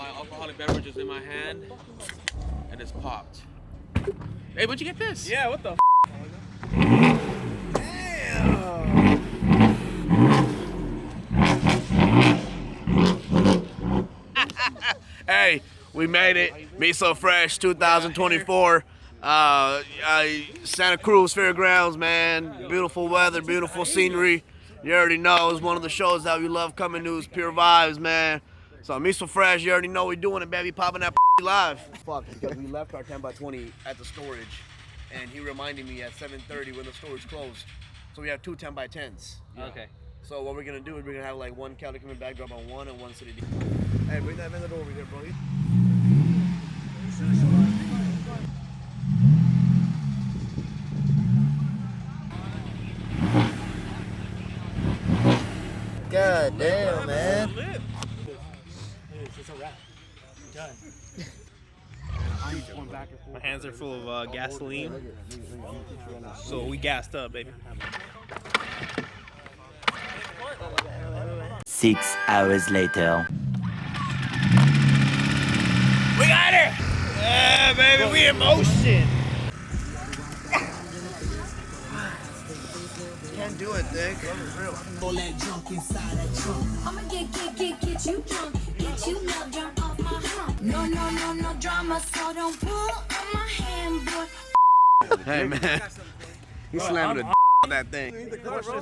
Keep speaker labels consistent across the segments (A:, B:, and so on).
A: my alcoholic beverages in my hand, and it's popped. Hey, where'd you get this?
B: Yeah, what the f?
C: Hey, we made it. MISOFRESH 2024. Santa Cruz Fairgrounds, man. Beautiful weather, beautiful scenery. You already know it's one of the shows that we love coming to. It's pure vibes, man. So MISOFRESH, you already know we're doing it, baby. Popping that live. Fuck, because we left our 10x20 at the storage, and he reminded me at 7:30 when the storage closed. So we have two 10x10s.
B: Okay.
C: So what we're gonna do is we're gonna have like one Cali coming back drop on one and one City D. Hey, bring that man over here, bro.
D: God damn, man.
B: It's a wrap. Done. My hands are full of gasoline, so we gassed up, baby.
E: 6 hours later.
B: We got it! Yeah, baby, we in motion.
C: Can't do it, Dick. Love is real.
F: I'ma get you drunk, get you love drunk off my hump. No drama, so don't pull on my hand, boy.
C: Hey, man. He's slamming on that thing.
G: Show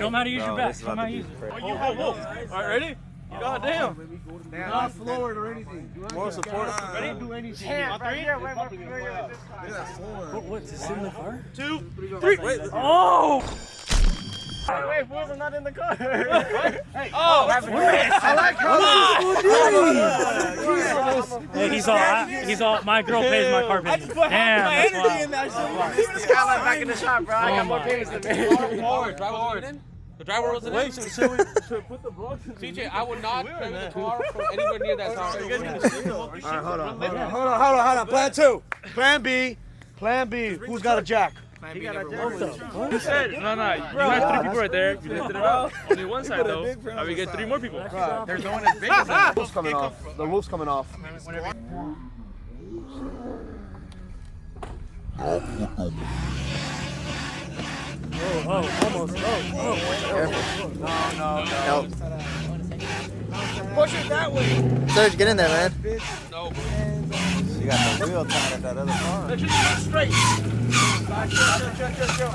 G: him how to use your back. Show him how to use it.
B: Whoa. All right, ready? God damn.
C: Not floored or anything. More support.
B: Ready?
C: Do anything.
G: What's this in the car?
B: 2, 3. Wait. Oh! Wait, boys, I'm not in the car. Hey. Oh, I like how.
G: Hey, he's all. My girl pays my car payment.
B: I just put half my energy in that shit. This guy back in the shop, bro. I got more payments than me.
A: Driver wasn't in? The driver wasn't in?
B: Wait, should we put the vlog?
A: CJ, I would not play with the car from anywhere near that car.
C: Alright, hold on. Plan 2. Plan B. Who's got a jack?
B: He got a jack. Who said? No. You have 3 people right there. You lifted it up. Only one side though. How we get 3 more people?
A: There's no one as big as that.
C: The roof's coming off. The roof's coming off.
G: Almost.
D: No.
B: Push it that way.
D: Serge, get in there, man.
A: No.
D: You got the wheel tied at that other car.
B: Let's just go straight. Chill.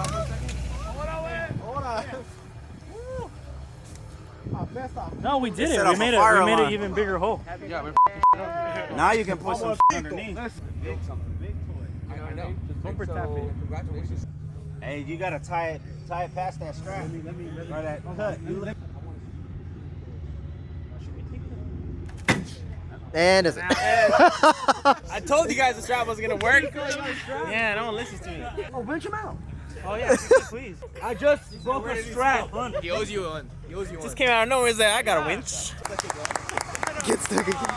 B: Hold on.
G: No, we did it. We made an even bigger hole.
A: Yeah, we're
D: Now you can put some underneath.
A: I know.
G: Bumper tapping.
A: Congratulations.
D: Hey, you gotta tie it past that strap. Or that cut. And is it?
B: I told you guys the strap wasn't gonna work. Yeah, no one listens to me.
C: Oh, winch him out.
B: Oh yeah, please.
C: I just broke a strap.
B: He owes you one. Just came out of nowhere. He's like, I got a winch.
D: Get stuck again.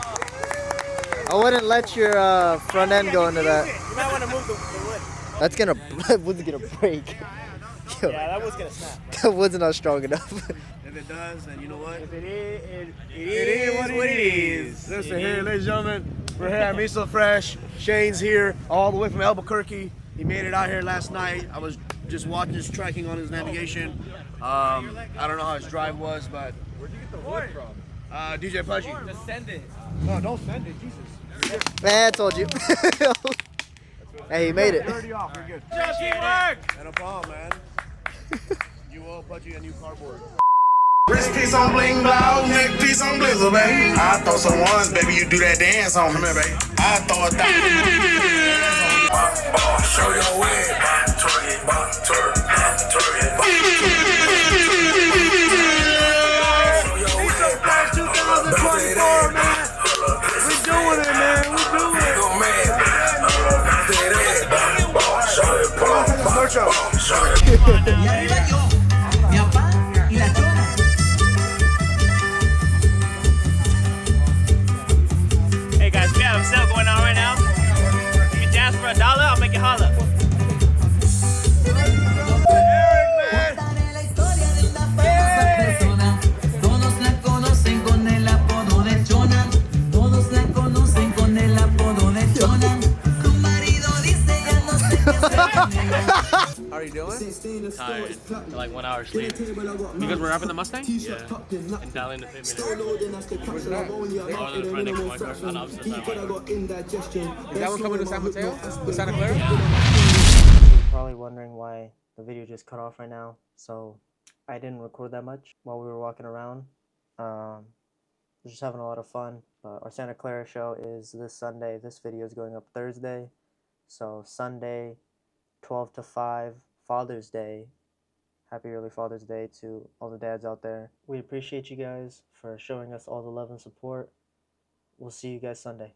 D: I wouldn't let your front end go into that.
B: You might want to move the wood.
D: That's gonna, wood's gonna break. Yo,
B: Yeah, that was gonna snap.
D: that wood's not strong enough.
C: If it does, then you know what?
B: If it is what it is.
C: Listen here, ladies and gentlemen. We're here at MISOFRESH. Shane's here, all the way from Albuquerque. He made it out here last night. I was just watching his tracking on his navigation. I don't know how his drive was, but
B: Where'd you get the wood from?
C: DJ Pudgy.
B: Just send it.
C: No, don't send it, Jesus.
D: Man, I told you. Hey, he made it.
C: 30 off, we're good.
B: Just teamwork.
C: And a problem, man. You owe Pudgy a new cardboard.
H: Wrist piece on bling blow, neck piece on blizzard, baby. I throw some ones, baby, you do that dance on me. Come here, baby. I throw a show your way.
C: MISOFRESH 2024, man. We doing it, man. We doing it. Merch out.
B: Hey guys, we have a sale going on right now. If you dance for $1, I'll make it holla.
C: Eric, man.
B: tired. They're like 1 hour sleep.
A: Because we're wrapping the Mustang?
B: Yeah. And dialing the fit minute.
A: Where's that?
B: Over to the front next to my car on the opposite side of my car.
A: Is that one coming to San Mateo? To Santa Clara?
D: You're probably wondering why the video just cut off right now. So I didn't record that much while we were walking around. We're just having a lot of fun. Our Santa Clara show is this Sunday. This video is going up Thursday. So Sunday, 12 to 5, Father's Day. Happy early Father's Day to all the dads out there. We appreciate you guys for showing us all the love and support. We'll see you guys Sunday.